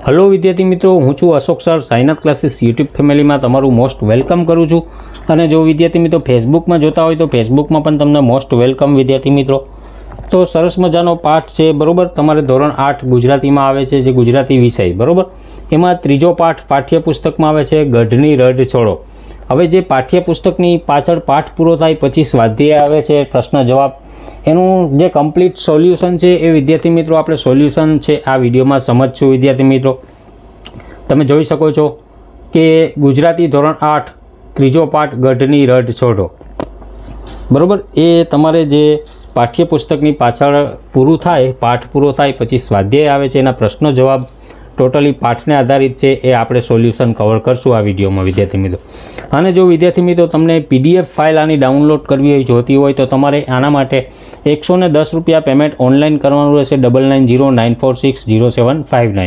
Hello विद्यार्थी मित्रों, हूँ छूँ Ashok sir sign up classes YouTube family में तमारू मोस्ट वेलकम करूँ छूँ। અને જો વિદ્યાર્થી મિત્રો ફેસબુકમાં જોતા હોય તો ફેસબુકમાં પણ તમને મોસ્ટ વેલકમ વિદ્યાર્થી મિત્રો। તો સરસ મજાનો પાઠ છે બરોબર, તમારે ધોરણ 8 ગુજરાતીમાં આવે છે જે ગુજરાતી વિષય બરોબર, એમાં ત્રીજો પાઠ પાઠ્યપુસ્તકમાં આવે છે ગઢની રઢ છોડો। હવે જે પાઠ્યપુસ્તકની પાછળ પાઠ પૂરો થાય પછી સ્વાધ્યાય આવે છે પ્રશ્ન જવાબ, એનું જે કમ્પ્લીટ સોલ્યુશન છે એ વિદ્યાર્થી મિત્રો આપણે સોલ્યુશન છે આ વિડીયોમાં સમજશું વિદ્યાર્થી મિત્રો। તમે જોઈ શકો છો કે ગુજરાતી ધોરણ 8 ત્રીજો પાઠ ગઢની રઢ છોડો બરાબર, એ તમારે જે પાઠ્યપુસ્તકની પાછળ પૂરું થાય પાઠ પૂરો થાય પછી સ્વાધ્યાય આવે છે એના પ્રશ્નો જવાબ ટોટલી પાઠને આધારિત છે એ આપણે સોલ્યુશન કવર કરશું આ વિડીયોમાં વિદ્યાર્થી મિત્રો। અને જો વિદ્યાર્થી મિત્રો તમને પીડીએફ ફાઇલ આની ડાઉનલોડ કરવી હોય જોતી હોય તો તમારે આના માટે 110 રૂપિયા પેમેન્ટ ઓનલાઈન કરવાનું રહેશે 9909460759।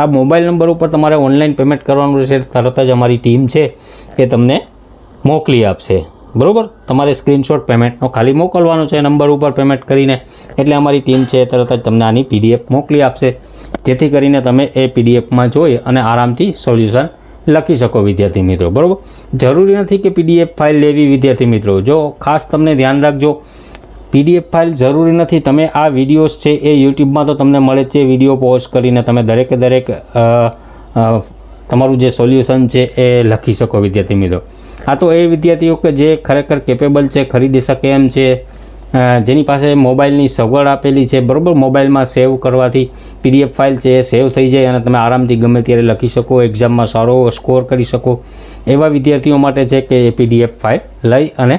આ મોબાઈલ નંબર ઉપર તમારે ઓનલાઈન પેમેન્ટ કરવાનું રહેશે, તરત જ અમારી ટીમ છે એ તમને મોકલી આપશે બરાબર। તમારે સ્ક્રીનશોટ પેમેન્ટનો ખાલી મોકલવાનો છે નંબર ઉપર પેમેન્ટ કરીને, એટલે અમારી ટીમ છે તરત જ તમને આની પીડીએફ મોકલી આપશે, જેથી કરીને તમે એ પીડીએફમાં જોઈ અને આરામથી સોલ્યુશન લખી શકો વિદ્યાર્થી મિત્રો બરાબર। જરૂરી નથી કે પીડીએફ ફાઇલ લેવી વિદ્યાર્થી મિત્રો, જો ખાસ તમને ધ્યાન રાખજો પીડીએફ ફાઇલ જરૂરી નથી। તમે આ વિડીયોઝ છે એ યુટ્યુબમાં તો તમને મળે છે, વિડીયો પોઝ કરીને તમે દરેકે દરેક તમારું જે સોલ્યુશન છે એ લખી શકો વિદ્યાર્થી મિત્રો। આ તો એ વિદ્યાર્થીઓ કે જે ખરેખર કેપેબલ છે, ખરીદી શકે એમ છે, જેની પાસે મોબાઈલની સગવડ આપેલી છે બરાબર, મોબાઈલમાં સેવ કરવાથી પીડીએફ ફાઇલ છે એ સેવ થઈ જાય અને તમે આરામથી ગમે ત્યારે લખી શકો, એક્ઝામમાં સારો સ્કોર કરી શકો, એવા વિદ્યાર્થીઓ માટે છે કે એ પીડીએફ ફાઇલ લઈ અને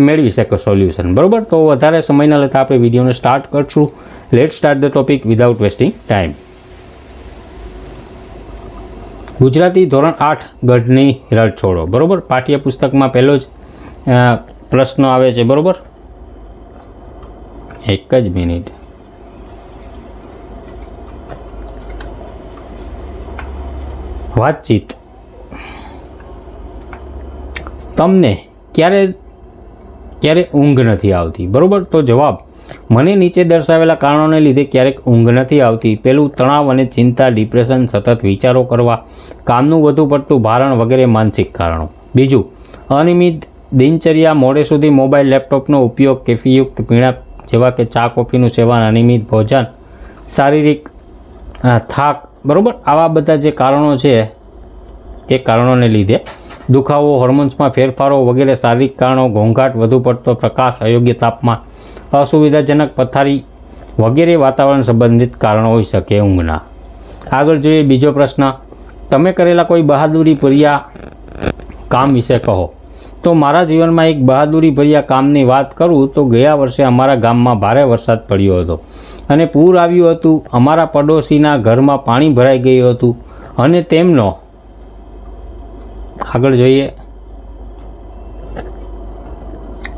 મેળવી શકો સોલ્યુશન બરાબર। તો વધારે સમય ન લેતા આપણે વિડીયોને સ્ટાર્ટ કરશું। Late start the topic without wasting time. Gujarati ધોરણ 8 ગઢની રઢ છોડો બરાબર, પાઠ્યપુસ્તકમાં પહેલો જ પ્રશ્ન આવે છે બરાબર। એક જ મિનિટ, વાતચીત। તમને ક્યારે ઊંઘ નથી આવતી બરાબર, તો જવાબ મને નીચે દર્શાવેલા કારણોને લીધે ક્યારેક ઊંઘ નથી આવતી। પહેલું, તણાવ અને ચિંતા, ડિપ્રેશન, સતત વિચારો કરવા, કામનું વધુ પડતું ભારણ વગેરે માનસિક કારણો। બીજું, અનિયમિત દિનચર્યા, મોડે સુધી મોબાઈલ લેપટોપનો ઉપયોગ, કેફીયુક્ત પીણા જેવા કે ચા કોફીનું સેવન, અનિયમિત ભોજન, શારીરિક થાક બરાબર, આવા બધા જે કારણો છે એ કારણોને લીધે દુખાવો, હોર્મોન્સમાં ફેરફારો વગેરે શારીરિક કારણો, ઘોંઘાટ, વધુ પડતો પ્રકાશ, અયોગ્ય તાપમાન, અસુવિધાજનક પથારી વગેરે વાતાવરણ સંબંધિત કારણો હોઈ શકે ઊંઘના। આગળ જોઈએ બીજો પ્રશ્ન, તમે કરેલા કોઈ બહાદુરી ભર્યા કામ વિશે કહો। તો મારા જીવનમાં એક બહાદુરી ભર્યા કામની વાત કરું તો ગયા વર્ષે અમારા ગામમાં ભારે વરસાદ પડ્યો હતો અને પૂર આવ્યું હતું। અમારા પડોશીના ઘરમાં પાણી ભરાઈ ગયું હતું અને તેમનો, આગળ જોઈએ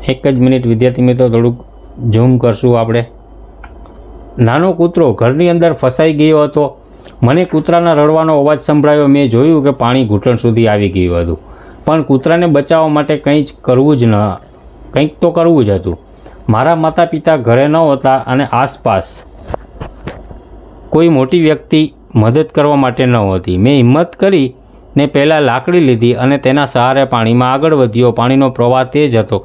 એક જ મિનિટ વિદ્યાર્થી મિત્રો, થોડુંક ઝૂમ કરશું આપણે। નાનો કૂતરો ઘરની અંદર ફસાઈ ગયો હતો, મને કૂતરાના રડવાનો અવાજ સંભળાયો, મેં જોયું કે પાણી ઘૂંટણ સુધી આવી ગયું હતું, પણ કૂતરાને બચાવવા માટે કંઈક તો કરવું જ હતું। મારા માતા પિતા ઘરે ન હતા અને આસપાસ કોઈ મોટી વ્યક્તિ મદદ કરવા માટે ન હતી। મેં હિંમત કરીને પહેલાં લાકડી લીધી અને તેના સહારે પાણીમાં આગળ વધ્યો। પાણીનો પ્રવાહ તેજ હતો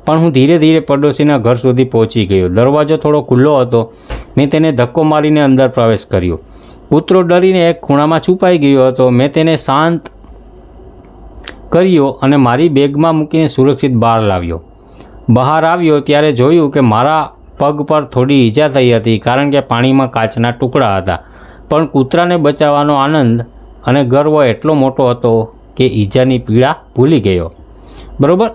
પણ હું ધીરે ધીરે પડોશીના ઘર સુધી પહોંચી ગયો। દરવાજો થોડો ખુલ્લો હતો, મેં તેને ધક્કો મારીને અંદર પ્રવેશ કર્યો। કૂતરો ડરીને એક ખૂણામાં છુપાઈ ગયો હતો। મેં તેને શાંત કર્યો અને મારી બેગમાં મૂકીને સુરક્ષિત બહાર લાવ્યો। બહાર આવ્યો ત્યારે જોયું કે મારા પગ પર થોડી ઈજા થઈ હતી કારણ કે પાણીમાં કાચના ટુકડા હતા, પણ કૂતરાને બચાવવાનો આનંદ અને ગર્વ એટલો મોટો હતો કે ઈજાની પીડા ભૂલી ગયો બરાબર।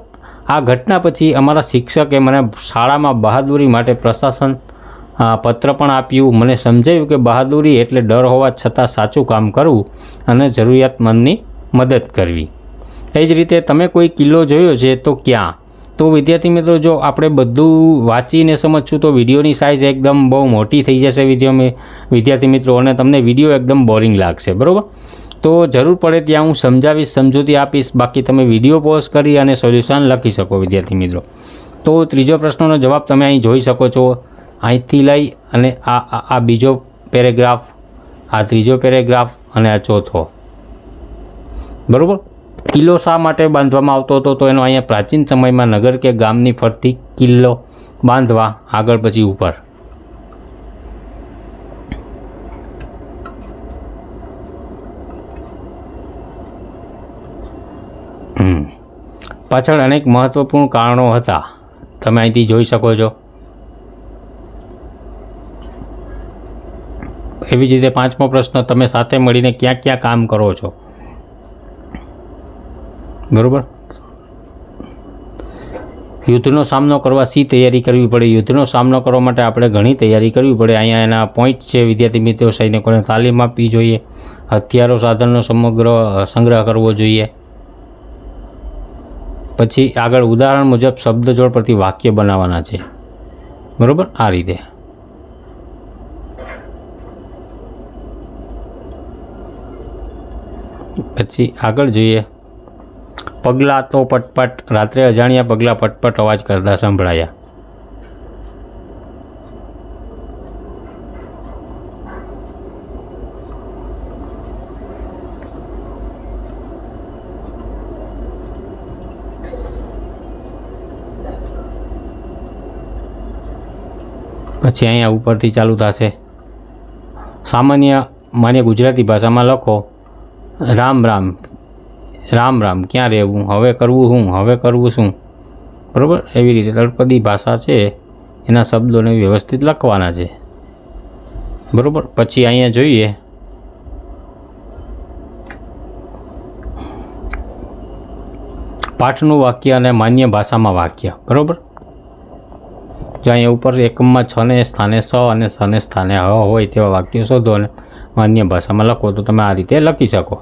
આ ઘટના પછી અમારા શિક્ષકે મને શાળામાં બહાદુરી માટે પ્રશાસન પત્ર પણ આપ્યું। મને સમજાયું કે બહાદુરી એટલે ડર હોવા છતાં સાચું કામ કરવું અને જરૂરિયાતમંદની મદદ કરવી। એ જ રીતે તમે કોઈ કિલ્લો જોયો છે તો ક્યાં? તો વિદ્યાર્થી મિત્રો જો આપણે બધું વાંચીને સમજશું તો વિડીયોની સાઇઝ એકદમ બહુ મોટી થઈ જશે વિદ્યાર્થી મિત્રો, અને તમને વિડીયો એકદમ બોરિંગ લાગશે બરાબર। તો જરૂર પડે ત્યાં હું સમજાવીશ, સમજૂતી આપીશ, બાકી તમે વિડીયો પોઝ કરી અને સોલ્યુશન લખી શકો વિદ્યાર્થી મિત્રો। તો ત્રીજો પ્રશ્નનો જવાબ તમે અહીં જોઈ શકો છો, અહીંથી લઈ અને આ બીજો પેરેગ્રાફ, આ ત્રીજો પેરેગ્રાફ અને આ ચોથો. બરાબર. કિલ્લો શા માટે બાંધવામાં આવતો હતો? તો એનો અહીંયા પ્રાચીન સમયમાં નગર કે ગામની ફરતી કિલ્લો બાંધવા, આગળ પછી ઉપર. પાછળ અનેક મહત્વપૂર્ણ કારણો હતા, તમે અહીંથી જોઈ શકો છો. એવી જ રીતે પાંચમો પ્રશ્ન, તમે સાથે મળીને ક્યાં ક્યાં કામ કરો છો? બરાબર. યુદ્ધનો સામનો કરવા શી તૈયારી કરવી પડે? યુદ્ધનો સામનો કરવા માટે આપણે ઘણી તૈયારી કરવી પડે. અહીંયા એના પોઈન્ટ છે. વિદ્યાર્થી મિત્રો, સૈનિકોને તાલીમ આપવી જોઈએ, હથિયારો સાધનનો સંગ્રહ કરવો જોઈએ. પછી આગળ ઉદાહરણ મુજબ શબ્દજોડ પરથી વાક્ય બનાવવાના છે. બરાબર, આ રીતે. પછી આગળ જોઈએ. પગલાં તો પટપટ, રાત્રે અજાણ્યા પગલાં પટપટ અવાજ કરતા સંભળાયા. પછી અહીંયા ઉપરથી ચાલુ થશે. માન્ય ગુજરાતી ભાષામાં લખો, રામ રામ, રામ રામ, ક્યાં રહેવું, હવે કરવું શું, હવે કરવું શું. બરાબર. એવી રીતે તળપદી ભાષા છે, એના શબ્દોને વ્યવસ્થિત લખવાના છે. બરાબર. પછી અહીંયા જોઈએ પાઠનું વાક્ય અને માન્ય ભાષામાં વાક્ય. બરાબર. જો અહીંયા ઉપર એકમમાં છ ને સ્થાને સ અને સ ને સ્થાને હ હોય તેવા વાક્યો શોધો અને માન્ય ભાષામાં લખો. તો તમે આ રીતે લખી શકો.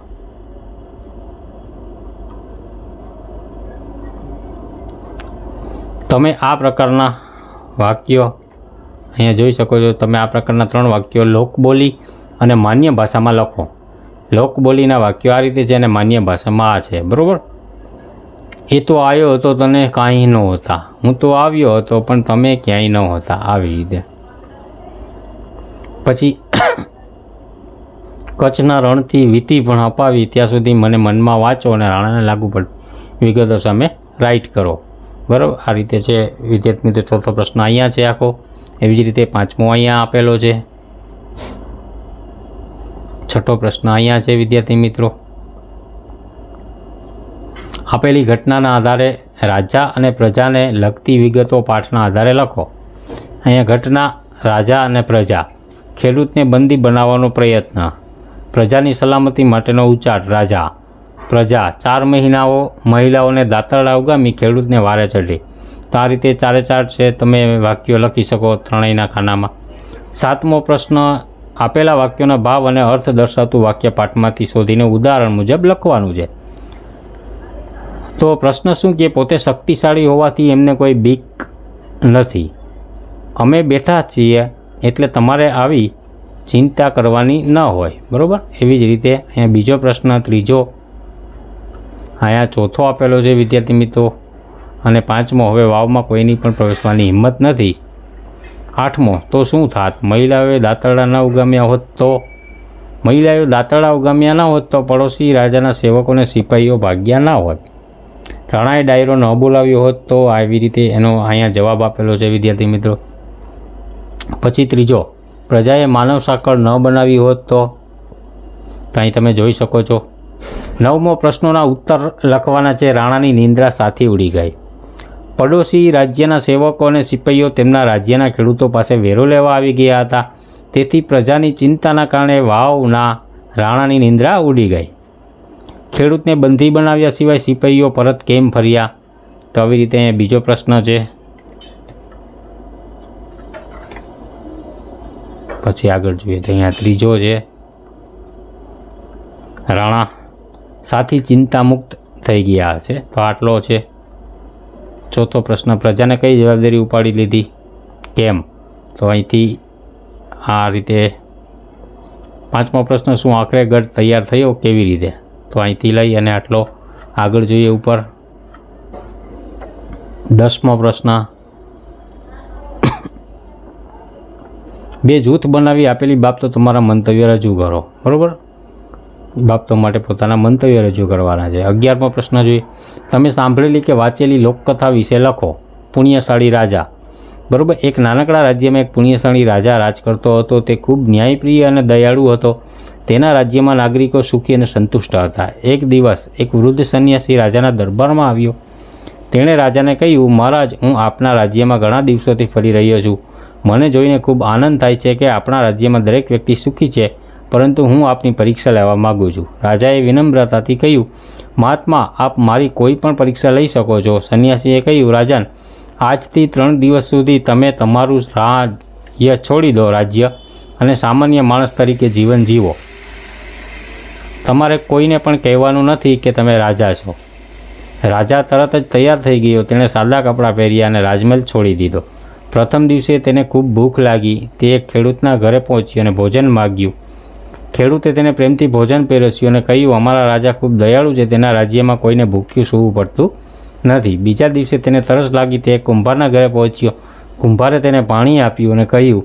તમે આ પ્રકારના વાક્યો અહીંયા જોઈ શકો છો. તમે આ પ્રકારના 3 વાક્યો લોકબોલી અને માન્ય ભાષામાં લખો. લોકબોલીના વાક્યો આ રીતે છે અને માન્ય ભાષામાં આ છે. બરાબર. એ તો આવ્યો હતો, તને કાંઈ ન હતા. હું તો આવ્યો હતો પણ તમે ક્યાંય ન હતા. આવી રીતે. પછી કચ્છના રણથી વીંટી પણ અપાવી ત્યાં સુધી મને મનમાં વાંચો અને રાણાને લાગુ પડતી વિગતો સામે રાઇટ કરો. બરાબર. આ રીતે છે. વિદ્યાર્થી મિત્રો, ચોથો પ્રશ્ન અહીંયા છે આખો. એવી જ રીતે પાંચમો અહીંયા આપેલો છે. છઠ્ઠો પ્રશ્ન અહીંયા છે. વિદ્યાર્થી મિત્રો, આપેલી ઘટનાના આધારે રાજા અને પ્રજાને લગતી વિગતો પાઠના આધારે લખો. અહીંયા ઘટના, રાજા અને પ્રજા. ખેડૂતને બંદી બનાવવાનો પ્રયત્ન, પ્રજાની સલામતી માટેનો ઉચ્ચાર રાજા, પ્રજા. 4 મહિલાઓને દાતરડા ઉગામી ખેડૂતને વારે ચઢી. તો આ રીતે 4 છે. તમે વાક્યો લખી શકો ત્રણેયના ખાનામાં. 7મો પ્રશ્ન, આપેલા વાક્યોના ભાવ અને અર્થ દર્શાવતું વાક્ય પાઠમાંથી શોધીને ઉદાહરણ મુજબ લખવાનું છે. તો પ્રશ્ન શું કે, પોતે શક્તિશાળી હોવાથી એમને કોઈ બીક નથી. અમે બેઠા છીએ એટલે તમારે આવી ચિંતા કરવાની ન હોય. બરાબર. એવી જ રીતે અહીંયા બીજો પ્રશ્ન, ત્રીજો, અહીંયા ચોથો આપેલો છે વિદ્યાર્થી મિત્રો. અને 5મો, હવે વાવમાં કોઈની પણ પ્રવેશવાની હિંમત નથી. 8મો, તો શું થાત? મહિલાઓએ દાંતરડા ન ઉગામ્યા હોત તો પડોશી રાજાના સેવકોને સિપાહીઓ ભાગ્યા ના હોત. રાણાએ ડાયરો ન બોલાવ્યો હોત તો આવી રીતે એનો અહીંયા જવાબ આપેલો છે વિદ્યાર્થી મિત્રો. પછી ત્રીજો, પ્રજાએ માનવ સાંકળ ન બનાવી હોત તો અહીં તમે જોઈ શકો છો. 9મો, પ્રશ્નોના ઉત્તર લખવાના છે. રાણાની નિંદ્રા સાથી ઉડી ગઈ. પડોશી રાજ્યના સેવકો અને સિપાહીઓ તેમના રાજ્યના ખેડૂતો પાસે વેરો લેવા આવી ગયા હતા. તેથી પ્રજાની ચિંતાના કારણે વાવના રાણાની નિંદ્રા ઉડી ગઈ. ખેડૂતને બંધી બનાવ્યા સિવાય સિપાહીઓ પરત કેમ ફર્યા? તો આવી રીતે બીજો પ્રશ્ન છે. પછી આગળ જોઈએ તો અહીંયા ત્રીજો છે, રાણા સાથી ચિંતામુક્ત થઈ ગયા હશે. તો આટલો છે. ચોથો પ્રશ્ન, પ્રજાને કઈ જવાબદારી ઉપાડી લીધી, કેમ? તો અહીંથી આ રીતે. 5મો પ્રશ્ન, શું આખરે ગઢ તૈયાર થયો, કેવી રીતે? તો અહીંથી લઈ અને આટલો આગળ જોઈએ ઉપર. 10મો પ્રશ્ન, 2 જૂથ બનાવી આપેલી બાબતો તમારા મંતવ્ય રજૂ કરો. બરાબર. બાબતો માટે પોતાના મંતવ્ય રજૂ કરવાના છે. 11મો પ્રશ્ન જોઈએ. તમે સાંભળેલી કે વાંચેલી લોકકથા વિશે લખો. પુણ્યશાળી રાજા. બરાબર, એક નાનકડા રાજ્યમાં એક પુણ્યશાળી રાજા રાજ કરતો હતો. તે ખૂબ ન્યાયપ્રિય અને દયાળુ હતો. તેના રાજ્યમાં નાગરિકો સુખી અને સંતુષ્ટ હતા. એક દિવસ એક વૃદ્ધ સંન્યાસી રાજાના દરબારમાં આવ્યો. તેણે રાજાને કહ્યું, મહારાજ, હું આપના રાજ્યમાં ઘણા દિવસોથી ફરી રહ્યો છું. મને જોઈને ખૂબ આનંદ થાય છે કે આપણા રાજ્યમાં દરેક વ્યક્તિ સુખી છે, પરંતુ હું આપની પરીક્ષા લેવા માગું છું. રાજાએ વિનમ્રતાથી કહ્યું, મહાત્મા, આપ મારી કોઈ પણ પરીક્ષા લઈ શકો છો. સંન્યાસીએ કહ્યું, રાજન, આજથી 3 દિવસ સુધી તમે તમારું રાજ્ય છોડી દો અને સામાન્ય માણસ તરીકે જીવન જીવો. તમારે કોઈને પણ કહેવાનું નથી કે તમે રાજા છો. રાજા તરત જ તૈયાર થઈ ગયો. તેણે સાદા કપડાં પહેર્યા અને રાજમહેલ છોડી દીધો. પ્રથમ દિવસે તેને ખૂબ ભૂખ લાગી. તે એક ખેડૂતના ઘરે પહોંચ્યો અને ભોજન માગ્યું. ખેડૂતે તેને પ્રેમથી ભોજન પીરસ્યું અને કહ્યું, અમારા રાજા ખૂબ દયાળુ છે. તેના રાજ્યમાં કોઈને ભૂખ્યું સૂવું પડતું નથી. બીજા દિવસે તેને તરસ લાગી. તે એક કુંભારના ઘરે પહોંચ્યો. કુંભારે તેને પાણી આપ્યું અને કહ્યું,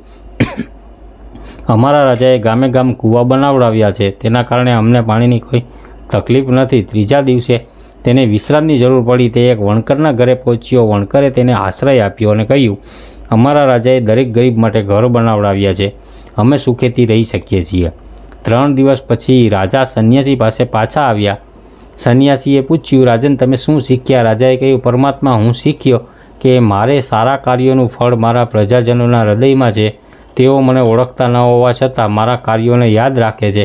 અમારા રાજાએ ગામે ગામ કૂવા બનાવડાવ્યા છે. તેના કારણે અમને પાણીની કોઈ તકલીફ નથી. ત્રીજા દિવસે તેને વિશ્રામની જરૂર પડી. તે એક વણકરના ઘરે પહોંચ્યો. વણકરે તેને આશ્રય આપ્યો અને કહ્યું, અમારા રાજાએ દરેક ગરીબ માટે ઘર બનાવડાવ્યા છે. અમે સુખેથી રહી શકીએ છીએ. 3 દિવસ પછી રાજા સંન્યાસી પાસે પાછા આવ્યા. સંન્યાસીએ પૂછ્યું, રાજન, તમે શું શીખ્યા? રાજાએ કહ્યું, પરમાત્મા, હું શીખ્યો કે મારે સારા કાર્યોનું ફળ મારા પ્રજાજનોના હૃદયમાં છે. તેઓ મને ઓળખતા ન હોવા છતાં મારા કાર્યોને યાદ રાખે છે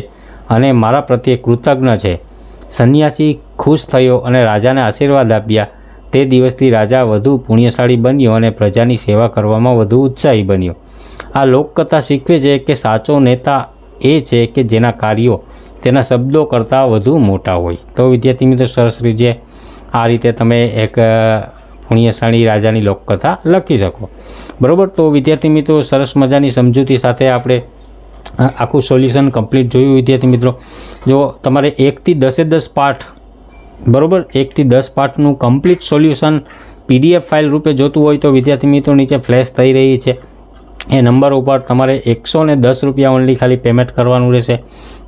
અને મારા પ્રત્યે કૃતજ્ઞ છે. સંન્યાસી ખુશ થયો અને રાજાને આશીર્વાદ આપ્યા. તે દિવસથી રાજા વધુ પુણ્યશાળી બન્યો અને પ્રજાની સેવા કરવામાં વધુ ઉત્સાહી બન્યો. આ લોકકથા શીખવે છે કે સાચો નેતા એ છે કે જેના કાર્યો તેના શબ્દો કરતાં વધુ મોટા હોય. તો વિદ્યાર્થી મિત્રો, સરસ રીતે આ રીતે તમે એક પુણ્યશાળી રાજાની લોકકથા લખી શકો. બરાબર. તો વિદ્યાર્થી મિત્રો, સરસ મજાની સમજૂતી સાથે આપણે આખું સોલ્યુશન કમ્પ્લીટ જોયું. વિદ્યાર્થી મિત્રો, જો તમારે 1 થી 10 પાઠ, બરાબર, 1 થી 10 પાઠનું કમ્પ્લીટ સોલ્યુશન PDF ફાઇલ રૂપે જોતું હોય તો વિદ્યાર્થી મિત્રો નીચે ફ્લેશ થઈ રહી છે એ નંબર ઉપર તમારે 110 રૂપિયા ઓનલી ખાલી પેમેન્ટ કરવાનું રહેશે.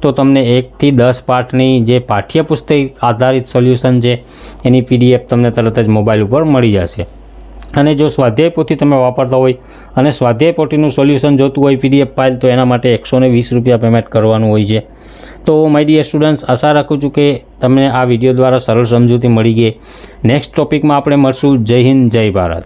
તો તમને 1 થી 10 પાઠની જે પાઠ્યપુસ્તક આધારિત સોલ્યુશન છે એની PDF તમને તરત જ મોબાઈલ ઉપર મળી જશે. અને જો સ્વાધ્યાય પોથી તમે વાપરતા હોય અને સ્વાધ્યાય પોથીનું સોલ્યુશન જોતું હોય PDF ફાઇલ, તો એના માટે 120 રૂપિયા પેમેન્ટ કરવાનું હોય છે. તો માય ડિયર સ્ટુડન્ટ્સ, આશા રાખું છું કે તમને આ વિડીયો દ્વારા સરળ સમજૂતી મળી ગઈ. નેક્સ્ટ ટોપિકમાં આપણે મળશું. જય હિન્દ, જય ભારત.